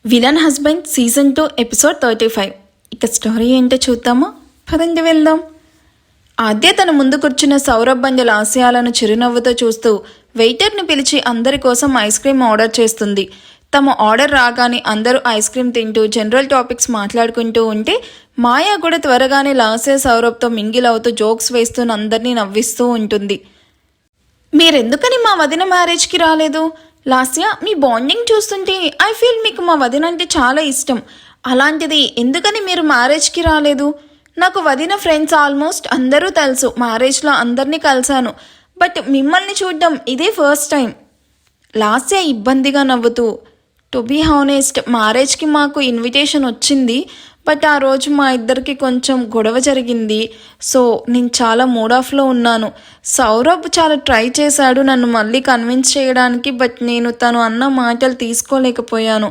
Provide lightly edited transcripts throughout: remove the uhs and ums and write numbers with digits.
Villain husband season 2 episode 35. ఇక story ఏంటో చూద్దామా? పదండి వెళ్దాం. ఆద్య తన ముందు కూర్చున్న సౌరభ్ బంధుల ఆశయాలను చిరునవ్వుతో చూస్తూ వెయిటర్ని పిలిచి అందరి కోసం ఐస్ క్రీమ్ ఆర్డర్ చేస్తుంది. తమ ఆర్డర్ రాగానే అందరూ ఐస్ క్రీమ్ తింటూ జనరల్ టాపిక్స్ మాట్లాడుకుంటూ ఉంటే మాయా కూడా త్వరగానే లాస్య సౌరభ్తో మింగిల్ అవుతూ జోక్స్ వేస్తూ అందరినీ నవ్విస్తూ ఉంటుంది. మీరెందుకని మా వదిన మ్యారేజ్కి రాలేదు? లాస్య, మీ బాండింగ్ చూస్తుంటే ఐ ఫీల్ మీకు మా వదిన అంటే చాలా ఇష్టం. అలాంటిది ఎందుకని మీరు మ్యారేజ్కి రాలేదు? నాకు వదిన ఫ్రెండ్స్ ఆల్మోస్ట్ అందరూ తెలుసు. మ్యారేజ్లో అందరినీ కలిశాను. బట్ మిమ్మల్ని చూడడం ఇదే ఫస్ట్ టైం. లాస్య ఇబ్బందిగా నవ్వుతూ, టు బీ హానెస్ట్ మ్యారేజ్కి మాకు ఇన్విటేషన్ వచ్చింది. బట్ ఆ రోజు మా ఇద్దరికి కొంచెం గొడవ జరిగింది. సో నేను చాలా మూడ్ ఆఫ్లో ఉన్నాను. సౌరభ్ చాలా ట్రై చేశాడు నన్ను మళ్ళీ కన్విన్స్ చేయడానికి. బట్ నేను తను అన్న మాటలు తీసుకోలేకపోయాను.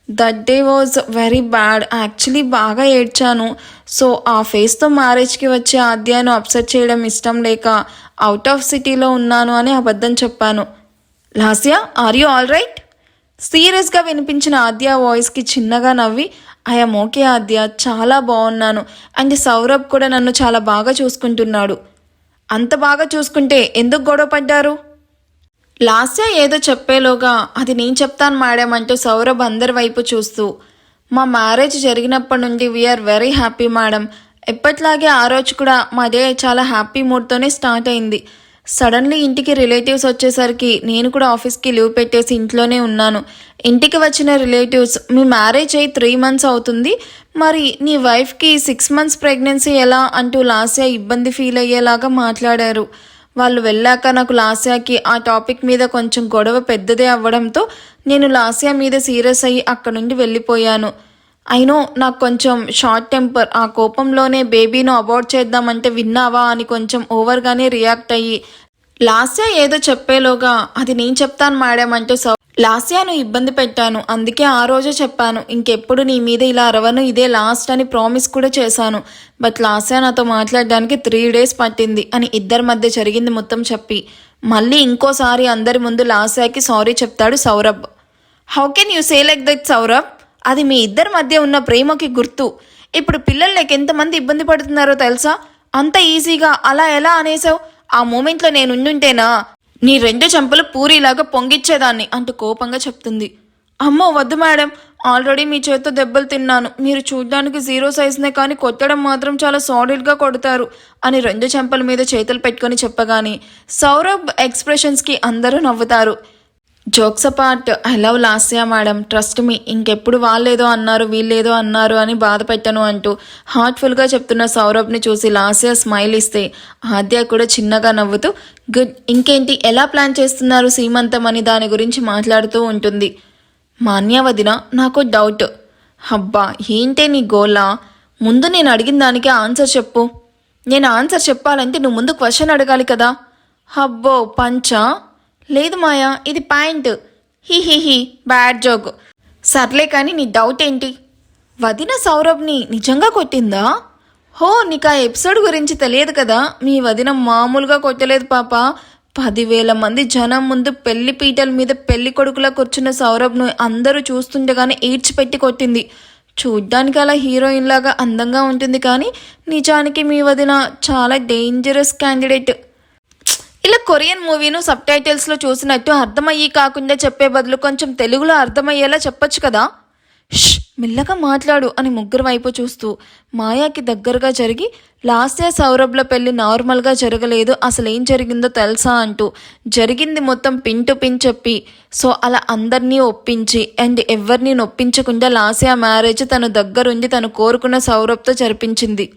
That day was very bad. Actually బాగా ఏడ్చాను. సో ఆ ఫేస్తో మ్యారేజ్కి వచ్చే ఆద్యాను అప్సెట్ చేయడం ఇష్టం లేక అవుట్ ఆఫ్ సిటీలో ఉన్నాను అని అబద్ధం చెప్పాను. Lasya, are you all right? సీరియస్గా వినిపించిన ఆద్య వాయిస్కి చిన్నగా నవ్వి, ఐఎమ్ ఓకే ఆద్య, చాలా బాగున్నాను. అండ్ సౌరభ్ కూడా నన్ను చాలా బాగా చూసుకుంటున్నాడు. అంత బాగా చూసుకుంటే ఎందుకు గొడవ పడ్డారు? లాస్య ఏదో చెప్పేలోగా అది నేను చెప్తాను మేడం అంటూ సౌరభ్ అందరి వైపు చూస్తూ, మా మ్యారేజ్ జరిగినప్పటి నుండి వీఆర్ వెరీ హ్యాపీ మేడం. ఎప్పట్లాగే ఆ రోజు కూడా మా డే చాలా హ్యాపీ మూడ్తోనే స్టార్ట్ అయింది. సడన్లీ ఇంటికి రిలేటివ్స్ వచ్చేసరికి నేను కూడా ఆఫీస్కి లీవ్ పెట్టేసి ఇంట్లోనే ఉన్నాను. ఇంటికి వచ్చిన రిలేటివ్స్, మీ మ్యారేజ్ అయ్యి 3 months అవుతుంది, మరి నీ వైఫ్కి 6 months ప్రెగ్నెన్సీ ఎలా అంటూ లాస్య ఇబ్బంది ఫీల్ అయ్యేలాగా మాట్లాడారు. వాళ్ళు వెళ్ళాక నాకు లాస్యాకి ఆ టాపిక్ మీద కొంచెం గొడవ పెద్దదే అవ్వడంతో నేను లాస్య మీద సీరియస్ అయ్యి అక్కడ నుండి వెళ్ళిపోయాను. అయినో నాకు కొంచెం షార్ట్ టెంపర్. ఆ కోపంలోనే బేబీను అబార్ట్ చేద్దామంటే విన్నావా అని కొంచెం ఓవర్గానే రియాక్ట్ అయ్యి లాస్య ఏదో చెప్పేలోగా అది నేను చెప్తాను మేడం అంటూ లాస్యాను ఇబ్బంది పెట్టాను. అందుకే ఆ రోజే చెప్పాను, ఇంకెప్పుడు నీ మీద ఇలా అరవను, ఇదే లాస్ట్ అని ప్రామిస్ కూడా చేశాను. బట్ లాస్య నాతో మాట్లాడడానికి 3 days పట్టింది అని ఇద్దరి మధ్య జరిగింది మొత్తం చెప్పి మళ్ళీ ఇంకోసారి అందరి ముందు లాస్యాకి సారీ చెప్తాడు Saurabh. How can you say like that Saurabh? అది మీ ఇద్దరి మధ్య ఉన్న ప్రేమకి గుర్తు. ఇప్పుడు పిల్లలు లేక ఎంతమంది ఇబ్బంది పడుతున్నారో తెలుసా? అంత ఈజీగా అలా ఎలా అనేసావు? ఆ మూమెంట్లో నేను ఉండుంటేనా నీ 2 చెంపలు పూరిలాగా పొంగిచ్చేదాన్ని అంటూ కోపంగా చెప్తుంది. అమ్మో వద్దు మేడం, ఆల్రెడీ మీ చేతితో దెబ్బలు తిన్నాను. మీరు చూడ్డానికి 0 size కానీ కొట్టడం మాత్రం చాలా సాలిడ్గా కొడతారు అని 2 చెంపల మీద చేతులు పెట్టుకొని చెప్పగానే సౌరభ్ ఎక్స్ప్రెషన్స్కి అందరూ నవ్వుతారు. Jokes apart, I love Lasya madam, trust me, ఇంకెప్పుడు వాళ్ళేదో అన్నారు వీళ్ళేదో అన్నారు అని బాధ పెట్టను అంటూ హార్ట్ఫుల్గా చెప్తున్న సౌరభ్ని చూసి లాస్య స్మైల్ ఇస్తే ఆద్య కూడా చిన్నగా నవ్వుతూ, గుడ్, ఇంకేంటి, ఎలా ప్లాన్ చేస్తున్నారు సీమంతం అని దాని గురించి మాట్లాడుతూ ఉంటుంది. మాన్య వదిన, నాకు డౌట్. హబ్బా, ఏంటే నీ గోలా? ముందు నేను అడిగిన దానికి ఆన్సర్ చెప్పు. నేను ఆన్సర్ చెప్పాలంటే నువ్వు ముందు క్వశ్చన్ అడగాలి కదా. హబ్బో పంచా? లేదు మాయా, ఇది పాయింట్. He bad joke. సర్లే కానీ నీ డౌట్ ఏంటి? వదిన సౌరభ్ని నిజంగా కొట్టిందా? హో, నీకు ఆ ఎపిసోడ్ గురించి తెలియదు కదా. మీ వదిన మామూలుగా కొట్టలేదు పాప. 10,000 మంది జనం ముందు పెళ్లి పీటల మీద పెళ్లి కొడుకులా కూర్చున్న సౌరభ్ను అందరూ చూస్తుండగానే ఈడ్చిపెట్టి కొట్టింది. చూడ్డానికి అలా హీరోయిన్ లాగా అందంగా ఉంటుంది కానీ నిజానికి మీ వదిన చాలా డేంజరస్ క్యాండిడేట్. ఇలా కొరియన్ మూవీను సబ్టైటిల్స్లో చూసినట్టు అర్థమయ్యి కాకుండా చెప్పే బదులు కొంచెం తెలుగులో అర్థమయ్యేలా చెప్పొచ్చు కదా. ష్, మెల్లగా మాట్లాడు అని ముగ్గురు వైపు చూస్తూ మాయాకి దగ్గరగా జరిగి, లాస్య సౌరభ్ల పెళ్లి నార్మల్గా జరగలేదు, అసలు ఏం జరిగిందో తెలుసా అంటూ జరిగింది మొత్తం పిన్ టు పిన్ చెప్పి, సో అలా అందరినీ ఒప్పించి అండ్ ఎవరిని నొప్పించకుండా లాస్య మ్యారేజ్ తను దగ్గరుండి తను కోరుకున్న సౌరభ్తో జరిపించింది.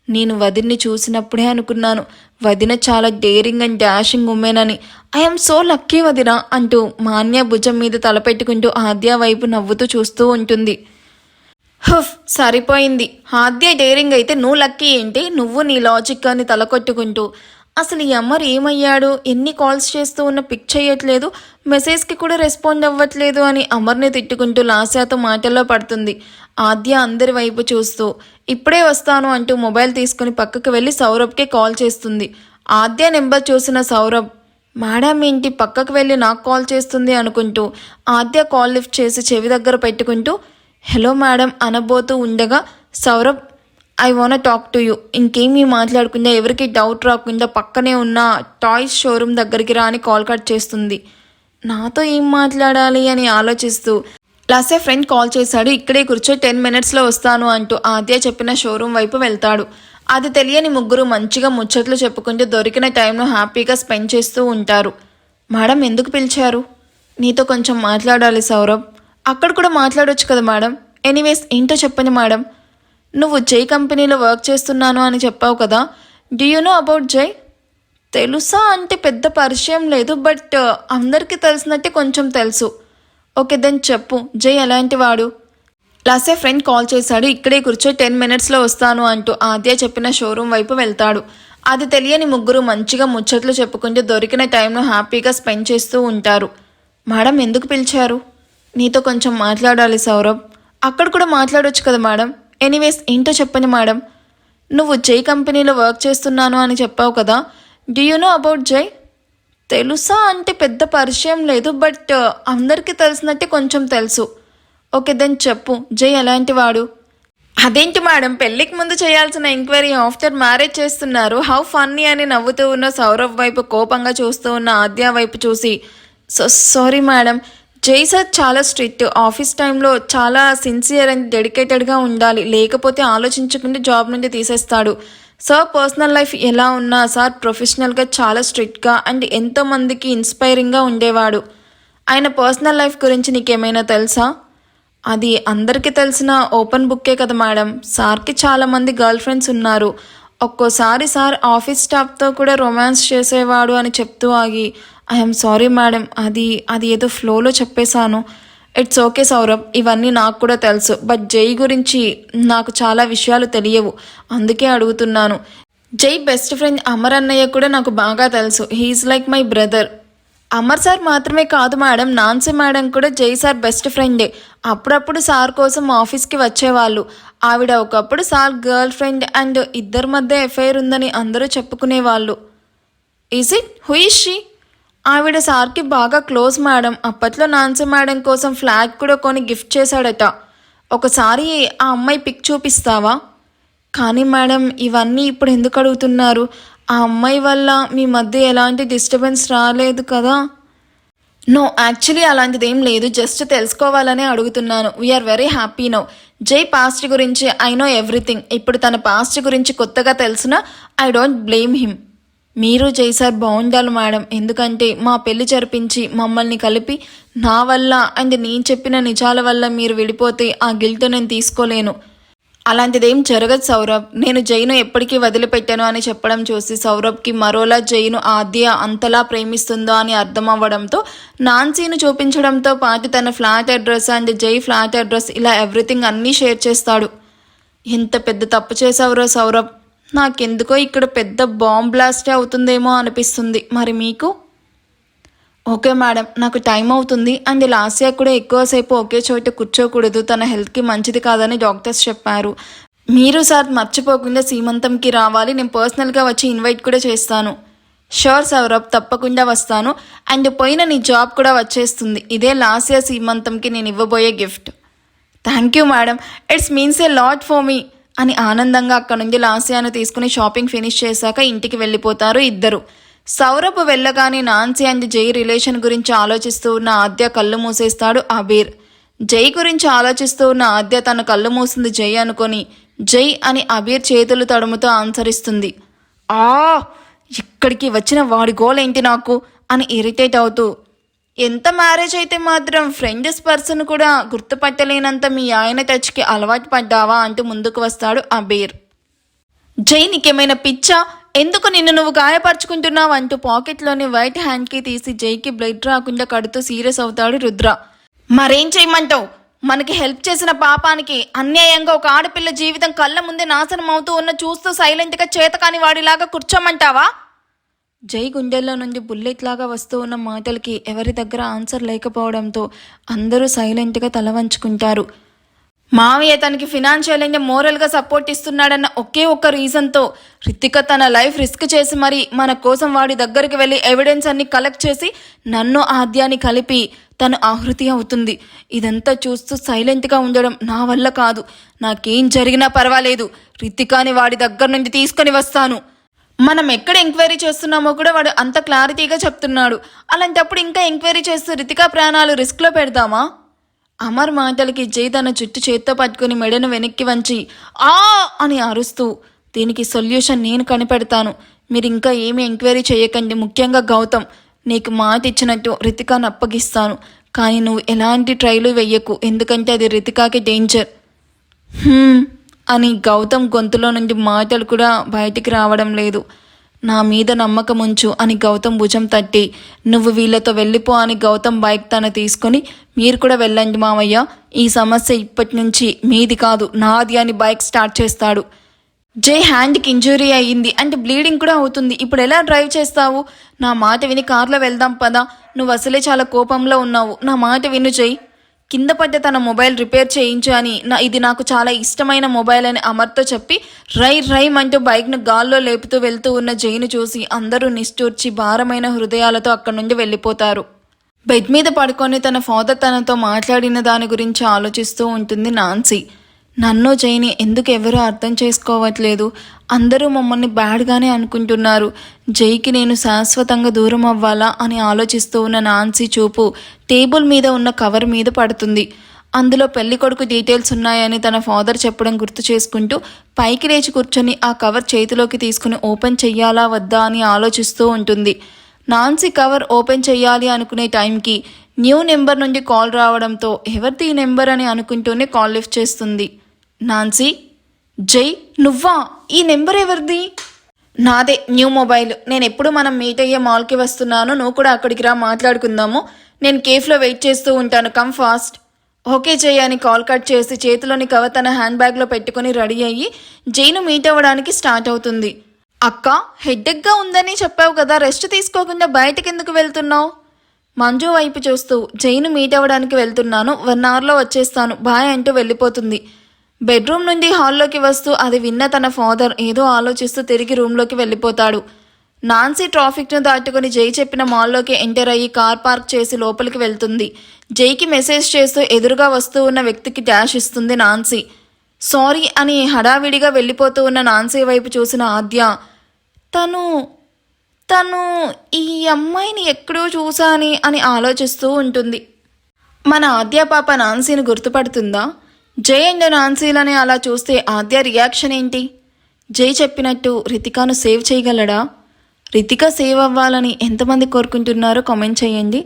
నేను వదిన్ని చూసినప్పుడే అనుకున్నాను, వదిన చాలా డేరింగ్ అండ్ డాషింగ్ ఉమెన్ అని. ఐఎమ్ సో లక్కీ వదిన అంటూ మాన్య భుజం మీద తలపెట్టుకుంటూ ఆద్య వైపు నవ్వుతూ చూస్తూ ఉంటుంది. హఫ్, సరిపోయింది. ఆద్య డేరింగ్ అయితే నువ్వు లక్కీ ఏంటి? నువ్వు నీ లాజిక్ అని తలకొట్టుకుంటూ, అసలు ఈ అమ్మర్ ఏమయ్యాడు, ఎన్ని కాల్స్ చేస్తూ ఉన్న పిక్ చేయట్లేదు, మెసేజ్కి కూడా రెస్పాండ్ అవ్వట్లేదు అని అమర్ని తిట్టుకుంటూ లాస్యాతో మాటల్లో పడుతుంది. ఆద్య అందరి వైపు చూస్తూ ఇప్పుడే వస్తాను అంటూ మొబైల్ తీసుకుని పక్కకు వెళ్ళి సౌరభ్కి కాల్ చేస్తుంది. ఆద్య నెంబర్ చూసిన సౌరభ్, మేడం ఏంటి పక్కకు వెళ్ళి నాకు కాల్ చేస్తుంది అనుకుంటూ ఆద్య కాల్ లిఫ్ట్ చేసి చెవి దగ్గర పెట్టుకుంటూ హలో మేడం అనబోతూ ఉండగా Saurabh I want talk to you ఇంకేమీ మాట్లాడకుండా ఎవరికి డౌట్ రాకుండా పక్కనే ఉన్న టాయ్స్ షోరూమ్ దగ్గరికి రాని కాల్ కట్ చేస్తుంది. నాతో ఏం మాట్లాడాలి అని ఆలోచిస్తూ లాసే ఫ్రెండ్ కాల్ చేశాడు, ఇక్కడే కూర్చో 10 minutesలో వస్తాను అంటూ ఆద్య చెప్పిన షోరూమ్ వైపు వెళ్తాడు. అది తెలియని ముగ్గురు మంచిగా ముచ్చట్లు చెప్పుకుంటూ దొరికిన టైంను హ్యాపీగా స్పెండ్ చేస్తూ ఉంటారు. మేడం ఎందుకు పిలిచారు? నీతో కొంచెం మాట్లాడాలి సౌరభ్. అక్కడ కూడా మాట్లాడొచ్చు కదా మేడం. ఎనీవేస్ ఏంటో చెప్పండి మేడం. నువ్వు జై కంపెనీలో వర్క్ చేస్తున్నాను అని చెప్పావు కదా, డూ యూ నో అబౌట్ జై? తెలుసా అంటే పెద్ద పరిచయం లేదు, బట్ అందరికీ తెలిసినట్టే కొంచెం తెలుసు. ఓకే దెన్ చెప్పు, జై ఎలాంటి వాడు? లాసే ఫ్రెండ్ కాల్ చేశాడు, ఇక్కడే కూర్చో 10 minutesలో వస్తాను అంటూ ఆద్య చెప్పిన షోరూమ్ వైపు వెళ్తాడు. అది తెలియని ముగ్గురు మంచిగా ముచ్చట్లు చెప్పుకుంటూ దొరికిన టైంను హ్యాపీగా స్పెండ్ చేస్తూ ఉంటారు. మేడం ఎందుకు పిలిచారు? నీతో కొంచెం మాట్లాడాలి సౌరభ్. అక్కడ కూడా మాట్లాడొచ్చు కదా మేడం. ఎనీవేస్ ఏంటో చెప్పండి మేడం. నువ్వు జై కంపెనీలో వర్క్ చేస్తున్నాను అని చెప్పావు కదా, డూ యూ నో అబౌట్ జై? తెలుసా అంటే పెద్ద పరిచయం లేదు, బట్ అందరికీ తెలిసినట్టే కొంచెం తెలుసు. ఓకే దెన్ చెప్పు, జై ఎలాంటి వాడు? అదేంటి మేడం, పెళ్ళికి ముందు చేయాల్సిన ఎంక్వైరీ ఆఫ్టర్ మ్యారేజ్ చేస్తున్నారు. హౌ ఫన్నీ అని నవ్వుతూ ఉన్న సౌరభ్ వైపు కోపంగా చూస్తూ ఉన్న ఆద్య వైపు చూసి సారీ మేడం, జై సార్ చాలా స్ట్రిక్ట్. ఆఫీస్ టైంలో చాలా సిన్సియర్ అండ్ డెడికేటెడ్గా ఉండాలి, లేకపోతే ఆలోచించకుండా జాబ్ నుండి తీసేస్తాడు. సార్ పర్సనల్ లైఫ్ ఎలా ఉన్నా సార్ ప్రొఫెషనల్గా చాలా స్ట్రిక్ట్గా అండ్ ఎంతోమందికి ఇన్స్పైరింగ్గా ఉండేవాడు. ఆయన పర్సనల్ లైఫ్ గురించి నీకేమైనా తెలుసా? అది అందరికీ తెలిసిన ఓపెన్ బుక్కే కదా మేడం. సార్కి చాలామంది గర్ల్ ఫ్రెండ్స్ ఉన్నారు. ఒక్కోసారి సార్ ఆఫీస్ స్టాఫ్తో కూడా రొమాన్స్ చేసేవాడు అని చెప్తూ ఆగి ఐఎమ్ సారీ మేడం, అది ఏదో ఫ్లోలో చెప్పేశాను. ఇట్స్ ఓకే సౌరభ్, ఇవన్నీ నాకు కూడా తెలుసు, బట్ జై గురించి నాకు చాలా విషయాలు తెలియవు, అందుకే అడుగుతున్నాను. జై బెస్ట్ ఫ్రెండ్ అమర్ అన్నయ్య కూడా నాకు బాగా తెలుసు. He is like my brother. Amar sir మాత్రమే కాదు మేడం, నాన్సీ మేడం కూడా జై సార్ బెస్ట్ ఫ్రెండే. అప్పుడప్పుడు సార్ కోసం ఆఫీస్కి వచ్చేవాళ్ళు. ఆవిడ ఒకప్పుడు సార్ గర్ల్ ఫ్రెండ్ అండ్ ఇద్దరి మధ్య ఎఫైర్ ఉందని అందరూ చెప్పుకునేవాళ్ళు. Is it? Who is she? ఆవిడ సార్కి బాగా క్లోజ్ మేడం. అప్పట్లో నాన్సీ మేడం కోసం ఫ్లాగ్ కూడా కొని గిఫ్ట్ చేశాడట. ఒకసారి ఆ అమ్మాయి పిక్ చూపిస్తావా? కానీ మేడం ఇవన్నీ ఇప్పుడు ఎందుకు అడుగుతున్నారు? ఆ అమ్మాయి వల్ల మీ మధ్య ఎలాంటి డిస్టర్బెన్స్ రాలేదు కదా? నో, యాక్చువల్లీ అలాంటిది ఏం లేదు, జస్ట్ తెలుసుకోవాలనే అడుగుతున్నాను. We are very happy now. Jai past గురించి ఐ నో ఎవ్రీథింగ్. ఇప్పుడు తన పాస్ట్ గురించి కొత్తగా తెలిసినా ఐ డోంట్ బ్లేమ్ హిమ్. మీరు జై సార్ బాగుండాలి మేడం, ఎందుకంటే మా పెళ్లి జరిపించి మమ్మల్ని కలిపి నా వల్ల అండ్ నేను చెప్పిన నిజాల వల్ల మీరు విడిపోతే ఆ గిల్ట్ నేను తీసుకోలేను. అలాంటిదేం జరగదు సౌరభ్. నేను జైను ఎప్పటికీ వదిలిపెట్టాను అని చెప్పడం చూసి సౌరభ్కి మరోలా జైను ఆద్య అంతలా ప్రేమిస్తుందో అని అర్థం అవ్వడంతో నాన్సీను చూపించడంతో పాటు తన ఫ్లాట్ అడ్రస్ అండ్ జై ఫ్లాట్ అడ్రస్ ఇలా ఎవ్రీథింగ్ అన్నీ షేర్ చేస్తాడు. ఎంత పెద్ద తప్పు చేసావురో సౌరభ్. నాకెందుకో ఇక్కడ పెద్ద బాంబ్ బ్లాస్టే అవుతుందేమో అనిపిస్తుంది. మరి మీకు? ఓకే మేడం, నాకు టైం అవుతుంది అండ్ లాస్యా కూడా ఎక్కువసేపు ఒకే చోట కూర్చోకూడదు, తన హెల్త్కి మంచిది కాదని డాక్టర్స్ చెప్పారు. మీరు సార్ మర్చిపోకుండా సీమంతంకి రావాలి, నేను పర్సనల్గా వచ్చి ఇన్వైట్ కూడా చేస్తాను. షూర్ సౌరభ్, తప్పకుండా వస్తాను. అండ్ పోయిన నీ జాబ్ కూడా వచ్చేస్తుంది. ఇదే లాస్యా సీమంతంకి నేను ఇవ్వబోయే gift. Thank you madam, it's means a lot for me అని ఆనందంగా అక్కడ నుండి లాస్యాను తీసుకుని షాపింగ్ ఫినిష్ చేశాక ఇంటికి వెళ్ళిపోతారు ఇద్దరు. సౌరభ్ వెళ్ళగానే నాన్సీ అండ్ జై రిలేషన్ గురించి ఆలోచిస్తూ ఉన్న ఆద్య కళ్ళు మూసేస్తాడు అబీర్. జై గురించి ఆలోచిస్తూ ఉన్న ఆద్య తన కళ్ళు మూసింది జై అనుకొని జై అని అబీర్ చేతులు తడుముతో ఆన్సరిస్తుంది. ఆ ఇక్కడికి వచ్చిన వాడి గోల్ ఏంటి నాకు అని ఇరిటేట్ అవుతూ, ఎంత మ్యారేజ్ అయితే మాత్రం ఫ్రెండ్స్ పర్సన్ కూడా గుర్తుపట్టలేనంత మీ ఆయన టచ్కి అలవాటు పడ్డావా అంటూ ముందుకు వస్తాడు అబీర్. జై నీకేమైనా పిచ్చా? ఎందుకు నిన్ను నువ్వు గాయపరుచుకుంటున్నావు అంటూ పాకెట్లోని వైట్ హ్యాండ్కి తీసి జైకి బ్లడ్ రాకుండా కడుతూ సీరియస్ అవుతాడు రుద్ర. మరేం చేయమంటావు? మనకి హెల్ప్ చేసిన పాపానికి అన్యాయంగా ఒక ఆడపిల్ల జీవితం కళ్ళ ముందే నాశనం అవుతూ ఉన్న చూస్తూ సైలెంట్గా చేతకాని వాడిలాగా కూర్చోమంటావా? జై గుండెల్లో నుండి బుల్లెట్ లాగా వస్తూ ఉన్న మాటలకి ఎవరి దగ్గర ఆన్సర్ లేకపోవడంతో అందరూ సైలెంట్గా తల వంచుకుంటారు. మావయ్య తనకి ఫినాన్షియల్ అండ్ మోరల్గా సపోర్ట్ ఇస్తున్నాడన్న ఒకే ఒక్క రీజన్తో రితిక తన లైఫ్ రిస్క్ చేసి మరి మన కోసం వాడి దగ్గరికి వెళ్ళి ఎవిడెన్స్ అన్ని కలెక్ట్ చేసి నన్ను ఆద్యాన్ని కలిపి తను ఆహృతి అవుతుంది. ఇదంతా చూస్తూ సైలెంట్గా ఉండడం నా వల్ల కాదు. నాకేం జరిగినా పర్వాలేదు, రితికాని వాడి దగ్గర నుండి తీసుకొని వస్తాను. మనం ఎక్కడ ఎంక్వైరీ చేస్తున్నామో కూడా వాడు అంత క్లారిటీగా చెప్తున్నాడు. అలాంటప్పుడు ఇంకా ఎంక్వైరీ చేస్తూ రితికా ప్రాణాలు రిస్క్లో పెడదామా? అమర్ మాటలకి జై తన జుట్టు చేత్తో పట్టుకుని మెడను వెనక్కి వంచి ఆ అని అరుస్తూ, దీనికి సొల్యూషన్ నేను కనిపెడతాను, మీరు ఇంకా ఏమీ ఎంక్వైరీ చేయకండి, ముఖ్యంగా గౌతమ్, నీకు మాట ఇచ్చినట్టు రితికాను అప్పగిస్తాను, కానీ నువ్వు ఎలాంటి ట్రైలు వెయ్యకు, ఎందుకంటే అది రితికాకి డేంజర్ అని గౌతమ్ గొంతులో నుండి మాటలు కూడా బయటికి రావడం లేదు. నా మీద నమ్మకం ఉంచు అని గౌతమ్ భుజం తట్టి, నువ్వు వీళ్ళతో వెళ్ళిపో అని గౌతమ్ బైక్ తన తీసుకొని, మీరు కూడా వెళ్ళండి మామయ్య, ఈ సమస్య ఇప్పటి నుంచి మీది కాదు నాది అని బైక్ స్టార్ట్ చేస్తాడు. జై హ్యాండ్కి ఇంజురీ అయ్యింది అంటే బ్లీడింగ్ కూడా అవుతుంది, ఇప్పుడు ఎలా డ్రైవ్ చేస్తావు? నా మాట విని కార్లో వెళ్దాం పదా, నువ్వు అసలే చాలా కోపంలో ఉన్నావు, నా మాట విను జై. కింద పడ్డ తన మొబైల్ రిపేర్ చేయించు అని, ఇది నాకు చాలా ఇష్టమైన మొబైల్ అని అమర్తో చెప్పి రైమ్ అంటూ బైక్ను గాల్లో లేపుతూ వెళ్తూ ఉన్న జైను చూసి అందరూ నిష్ఠూర్చి భారమైన హృదయాలతో అక్కడి నుండి వెళ్ళిపోతారు. బెడ్ మీద పడుకొని తన ఫాదర్ తనతో మాట్లాడిన దాని గురించి ఆలోచిస్తూ ఉంటుంది నాన్సీ. నన్ను జైని ఎందుకు ఎవరూ అర్థం చేసుకోవట్లేదు, అందరూ మమ్మల్ని బ్యాడ్గానే అనుకుంటున్నారు, జైకి నేను శాశ్వతంగా దూరం అవ్వాలా అని ఆలోచిస్తూ ఉన్న నాన్సీ చూపు టేబుల్ మీద ఉన్న కవర్ మీద పడుతుంది. అందులో పెళ్ళికొడుకు డీటెయిల్స్ ఉన్నాయని తన ఫాదర్ చెప్పడం గుర్తు చేసుకుంటూ పైకి లేచి కూర్చొని ఆ కవర్ చేతిలోకి తీసుకుని ఓపెన్ చెయ్యాలా వద్దా అని ఆలోచిస్తూ ఉంటుంది. నాన్సీ కవర్ ఓపెన్ చెయ్యాలి అనుకునే టైంకి న్యూ నెంబర్ నుండి కాల్ రావడంతో ఎవరిది ఈ నెంబర్ అని అనుకుంటూనే కాల్ లిఫ్ట్ చేస్తుంది. నాన్సీ, జై నువ్వా? ఈ నెంబర్ ఎవరిది? నాదే, న్యూ మొబైల్. నేను ఎప్పుడు మనం మీట్ అయ్యే మాల్కి వస్తున్నాను, నువ్వు కూడా అక్కడికి రా, మాట్లాడుకుందాము, నేను కేఫ్లో వెయిట్ చేస్తూ ఉంటాను, కమ్ ఫాస్ట్. ఓకే జై అని కాల్ కట్ చేసి చేతిలోని కవర్ తన హ్యాండ్ బ్యాగ్లో పెట్టుకుని రెడీ అయ్యి జైను మీట్ అవ్వడానికి స్టార్ట్ అవుతుంది. అక్క, హెడ్డెక్గా ఉందని చెప్పావు కదా, రెస్ట్ తీసుకోకుండా బయటకు ఎందుకు వెళ్తున్నావు? మంజు వైపు చూస్తూ, జైను మీట్ అవ్వడానికి వెళ్తున్నాను, 1 అవర్లో వచ్చేస్తాను, బాయ్ అంటూ వెళ్ళిపోతుంది. బెడ్రూమ్ నుండి హాల్లోకి వస్తూ అది విన్న తన ఫాదర్ ఏదో ఆలోచిస్తూ తిరిగి రూమ్లోకి వెళ్ళిపోతాడు. నాన్సీ ట్రాఫిక్ను దాటుకుని జై చెప్పిన మాల్లోకి ఎంటర్ అయ్యి కార్ పార్క్ చేసి లోపలికి వెళ్తుంది. జైకి మెసేజ్ చేస్తూ ఎదురుగా వస్తూ ఉన్న వ్యక్తికి డాష్ ఇస్తుంది నాన్సీ. సారీ అని హడావిడిగా వెళ్ళిపోతూ ఉన్న నాన్సీ వైపు చూసిన ఆద్య, తను ఈ అమ్మాయిని ఎక్కడో చూసాని అని ఆలోచిస్తూ ఉంటుంది. మన ఆద్య పాప నాన్సీని గుర్తుపడుతుందా? జై అండ్ నాన్సీలని అలా చూస్తే ఆద్య రియాక్షన్ ఏంటి? జై చెప్పినట్టు రితికాను సేవ్ చేయగలడా? రితిక సేవ్ అవ్వాలని ఎంతమంది కోరుకుంటున్నారో కామెంట్ చేయండి.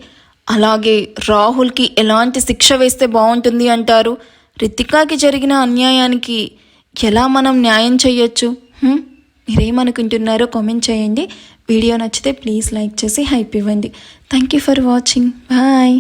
అలాగే రాహుల్కి ఎలాంటి శిక్ష వేస్తే బాగుంటుంది అంటారు? రితికాకి జరిగిన అన్యాయానికి ఎలా మనం న్యాయం చేయొచ్చు? మీరేమనుకుంటున్నారో కామెంట్ చేయండి. వీడియో నచ్చితే ప్లీజ్ లైక్ చేసి హైప్ ఇవ్వండి. Thank you for watching. Bye.